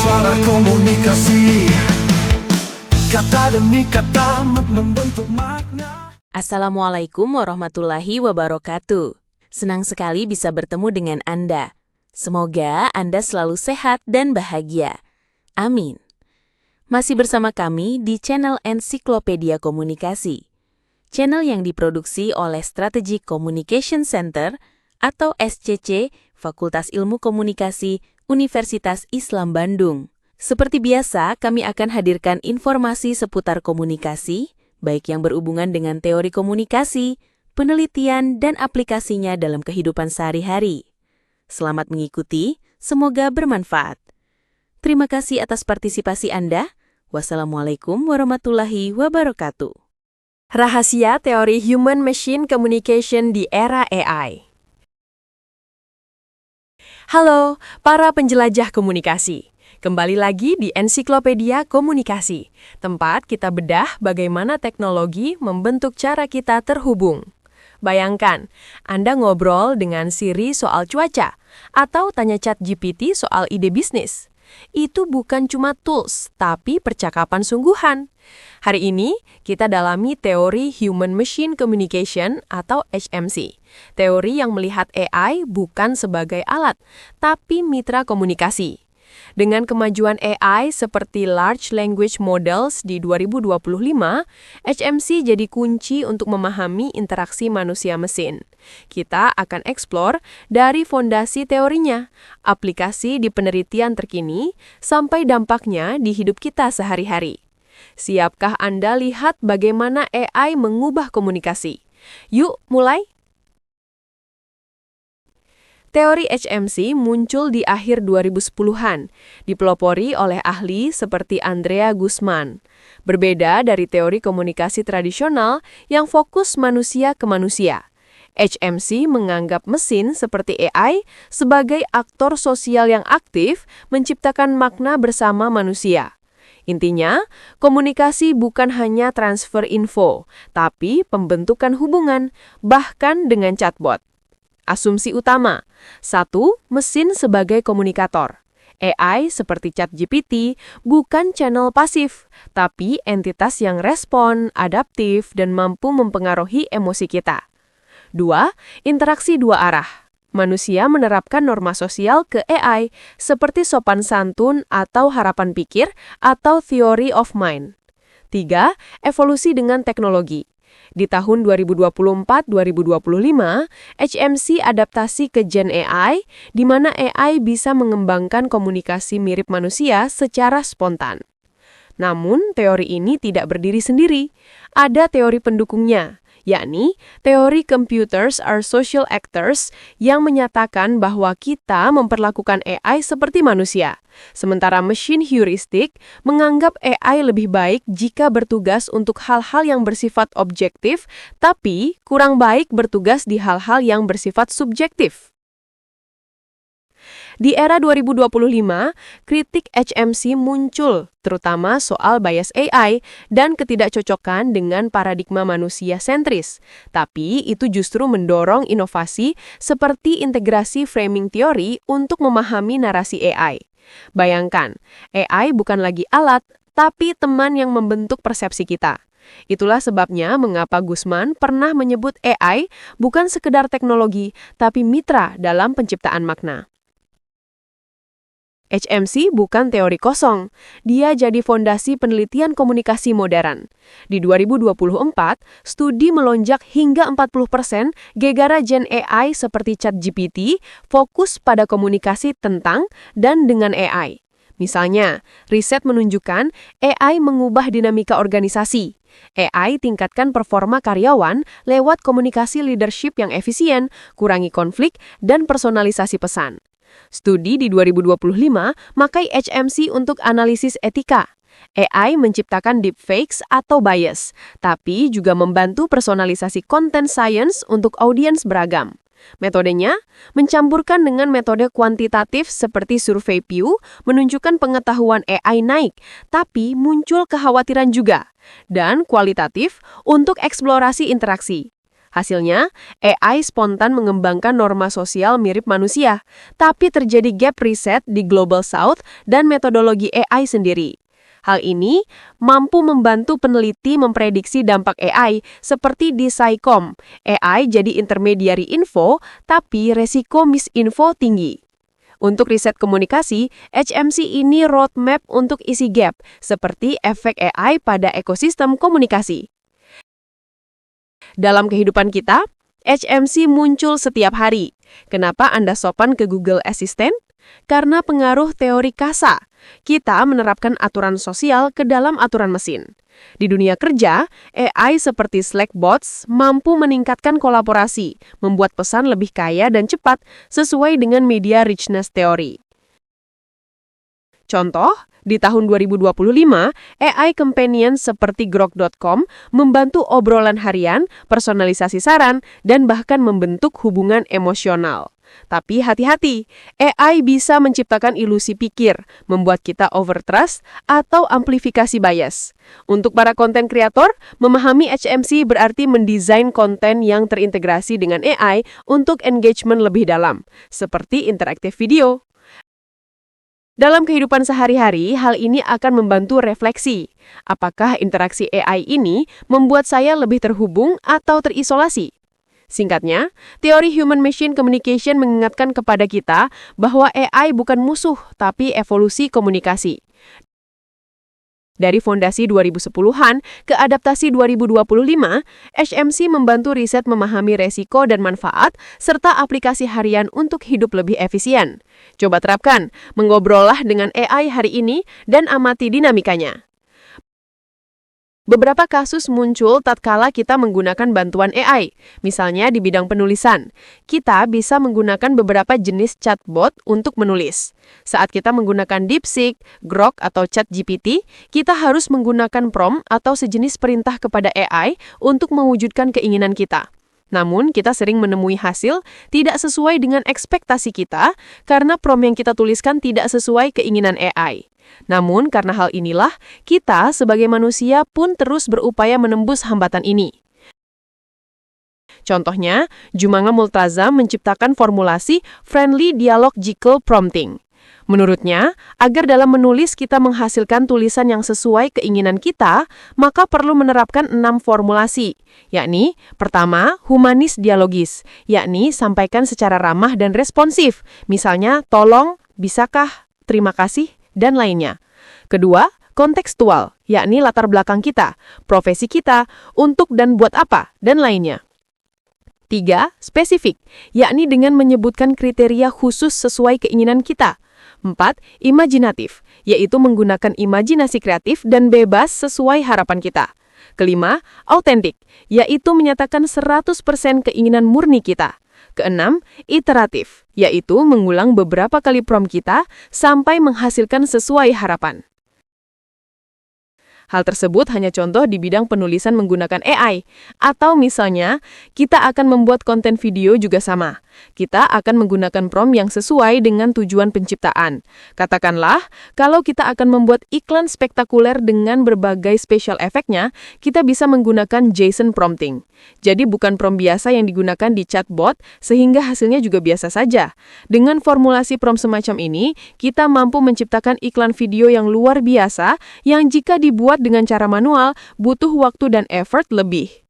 suara komunikasi, kata demi kata membentuk makna. Assalamualaikum warahmatullahi wabarakatuh. Senang sekali bisa bertemu dengan Anda. Semoga Anda selalu sehat dan bahagia. Amin. Masih bersama kami di channel Ensiklopedia Komunikasi. Channel yang diproduksi oleh Strategic Communication Center atau SCC Fakultas Ilmu Komunikasi Universitas Islam Bandung. Seperti biasa, kami akan hadirkan informasi seputar komunikasi, baik yang berhubungan dengan teori komunikasi, penelitian, dan aplikasinya dalam kehidupan sehari-hari. Selamat mengikuti, semoga bermanfaat. Terima kasih atas partisipasi Anda. Wassalamualaikum warahmatullahi wabarakatuh. Rahasia teori Human-Machine Communication di era AI. Halo, para penjelajah komunikasi. Kembali lagi di Ensiklopedia Komunikasi, tempat kita bedah bagaimana teknologi membentuk cara kita terhubung. Bayangkan, Anda ngobrol dengan Siri soal cuaca, atau tanya ChatGPT soal ide bisnis. Itu bukan cuma tools, tapi percakapan sungguhan. Hari ini, kita dalami teori Human-Machine Communication atau HMC. Teori yang melihat AI bukan sebagai alat, tapi mitra komunikasi. Dengan kemajuan AI seperti Large Language Models di 2025, HMC jadi kunci untuk memahami interaksi manusia-mesin. Kita akan eksplor dari fondasi teorinya, aplikasi di penelitian terkini, sampai dampaknya di hidup kita sehari-hari. Siapkah Anda lihat bagaimana AI mengubah komunikasi? Yuk, mulai! Teori HMC muncul di akhir 2010-an, dipelopori oleh ahli seperti Andrea Guzman. Berbeda dari teori komunikasi tradisional yang fokus manusia ke manusia. HMC menganggap mesin seperti AI sebagai aktor sosial yang aktif menciptakan makna bersama manusia. Intinya, komunikasi bukan hanya transfer info, tapi pembentukan hubungan, bahkan dengan chatbot. Asumsi utama, 1. Mesin sebagai komunikator. AI seperti ChatGPT bukan channel pasif, tapi entitas yang respon, adaptif, dan mampu mempengaruhi emosi kita. 2. Interaksi dua arah. Manusia menerapkan norma sosial ke AI seperti sopan santun atau harapan pikir atau theory of mind. 3. Evolusi dengan teknologi. Di tahun 2024-2025, HMC adaptasi ke Gen AI, di mana AI bisa mengembangkan komunikasi mirip manusia secara spontan. Namun, teori ini tidak berdiri sendiri. Ada teori pendukungnya, yakni teori computers are social actors yang menyatakan bahwa kita memperlakukan AI seperti manusia. Sementara machine heuristic menganggap AI lebih baik jika bertugas untuk hal-hal yang bersifat objektif, tapi kurang baik bertugas di hal-hal yang bersifat subjektif. Di era 2025, kritik HMC muncul, terutama soal bias AI dan ketidakcocokan dengan paradigma manusia sentris. Tapi itu justru mendorong inovasi seperti integrasi framing teori untuk memahami narasi AI. Bayangkan, AI bukan lagi alat, tapi teman yang membentuk persepsi kita. Itulah sebabnya mengapa Guzman pernah menyebut AI bukan sekedar teknologi, tapi mitra dalam penciptaan makna. HMC bukan teori kosong, dia jadi fondasi penelitian komunikasi modern. Di 2024, studi melonjak hingga 40% gegara Gen AI seperti ChatGPT fokus pada komunikasi tentang dan dengan AI. Misalnya, riset menunjukkan AI mengubah dinamika organisasi. AI tingkatkan performa karyawan lewat komunikasi leadership yang efisien, kurangi konflik, dan personalisasi pesan. Studi di 2025 makai HMC untuk analisis etika. AI menciptakan deepfakes atau bias, tapi juga membantu personalisasi content science untuk audiens beragam. Metodenya mencampurkan dengan metode kuantitatif seperti survei Pew menunjukkan pengetahuan AI naik, tapi muncul kekhawatiran juga, dan kualitatif untuk eksplorasi interaksi. Hasilnya, AI spontan mengembangkan norma sosial mirip manusia, tapi terjadi gap riset di Global South dan metodologi AI sendiri. Hal ini mampu membantu peneliti memprediksi dampak AI seperti di SciComm. AI jadi intermediari info, tapi resiko misinfo tinggi. Untuk riset komunikasi, HMC ini roadmap untuk isi gap, seperti efek AI pada ekosistem komunikasi. Dalam kehidupan kita, HMC muncul setiap hari. Kenapa Anda sopan ke Google Assistant? Karena pengaruh teori kasa. Kita menerapkan aturan sosial ke dalam aturan mesin. Di dunia kerja, AI seperti Slack bots mampu meningkatkan kolaborasi, membuat pesan lebih kaya dan cepat sesuai dengan media richness teori. Contoh, di tahun 2025, AI companion seperti Grok.com membantu obrolan harian, personalisasi saran, dan bahkan membentuk hubungan emosional. Tapi hati-hati, AI bisa menciptakan ilusi pikir, membuat kita overtrust atau amplifikasi bias. Untuk para konten kreator, memahami HMC berarti mendesain konten yang terintegrasi dengan AI untuk engagement lebih dalam, seperti interaktif video. Dalam kehidupan sehari-hari, hal ini akan membantu refleksi. Apakah interaksi AI ini membuat saya lebih terhubung atau terisolasi? Singkatnya, teori Human-Machine Communication mengingatkan kepada kita bahwa AI bukan musuh, tapi evolusi komunikasi. Dari fondasi 2010-an ke adaptasi 2025, HMC membantu riset memahami resiko dan manfaat, serta aplikasi harian untuk hidup lebih efisien. Coba terapkan, mengobrollah dengan AI hari ini dan amati dinamikanya. Beberapa kasus muncul tatkala kita menggunakan bantuan AI, misalnya di bidang penulisan. Kita bisa menggunakan beberapa jenis chatbot untuk menulis. Saat kita menggunakan DeepSeek, Grok, atau ChatGPT, kita harus menggunakan prompt atau sejenis perintah kepada AI untuk mewujudkan keinginan kita. Namun, kita sering menemui hasil tidak sesuai dengan ekspektasi kita karena prompt yang kita tuliskan tidak sesuai keinginan AI. Namun, karena hal inilah, kita sebagai manusia pun terus berupaya menembus hambatan ini. Contohnya, Jumanga Multazam menciptakan formulasi Friendly Dialogical Prompting. Menurutnya, agar dalam menulis kita menghasilkan tulisan yang sesuai keinginan kita, maka perlu menerapkan 6 formulasi, yakni pertama, humanis dialogis, yakni sampaikan secara ramah dan responsif, misalnya tolong, bisakah, terima kasih, dan lainnya. Kedua, kontekstual, yakni latar belakang kita, profesi kita, untuk dan buat apa, dan lainnya. 3. Spesifik, yakni dengan menyebutkan kriteria khusus sesuai keinginan kita. 4. Imajinatif, yaitu menggunakan imajinasi kreatif dan bebas sesuai harapan kita. Kelima, autentik, yaitu menyatakan 100% keinginan murni kita. Keenam, iteratif, yaitu mengulang beberapa kali prompt kita sampai menghasilkan sesuai harapan. Hal tersebut hanya contoh di bidang penulisan menggunakan AI. Atau misalnya, kita akan membuat konten video juga sama. Kita akan menggunakan prompt yang sesuai dengan tujuan penciptaan. Katakanlah, kalau kita akan membuat iklan spektakuler dengan berbagai special effect-nya, kita bisa menggunakan JSON prompting. Jadi bukan prompt biasa yang digunakan di chatbot, sehingga hasilnya juga biasa saja. Dengan formulasi prompt semacam ini, kita mampu menciptakan iklan video yang luar biasa, yang jika dibuat dengan cara manual, butuh waktu dan effort lebih.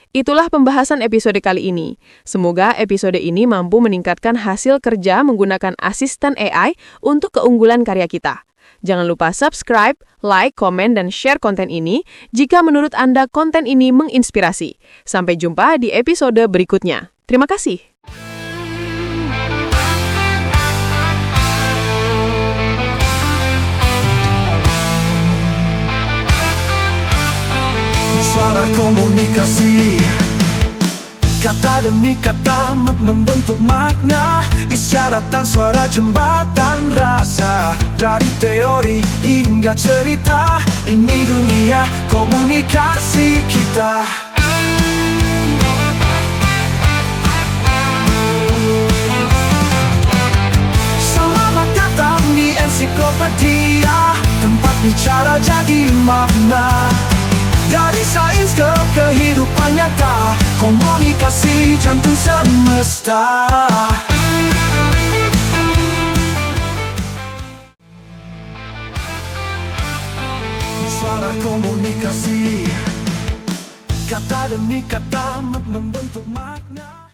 Itulah pembahasan episode kali ini. Semoga episode ini mampu meningkatkan hasil kerja menggunakan asisten AI untuk keunggulan karya kita. Jangan lupa subscribe, like, komen, dan share konten ini jika menurut Anda konten ini menginspirasi. Sampai jumpa di episode berikutnya. Terima kasih. Suara komunikasi, kata demi kata membentuk makna, isyarat dan suara jembatan rasa. Dari teori hingga cerita, ini dunia komunikasi kita. Selamat datang di ensiklopedia, tempat bicara jadi makna. Dari sains ke kehidupan nyata, komunikasi jantung semesta. Suara komunikasi, kata demi kata membentuk makna.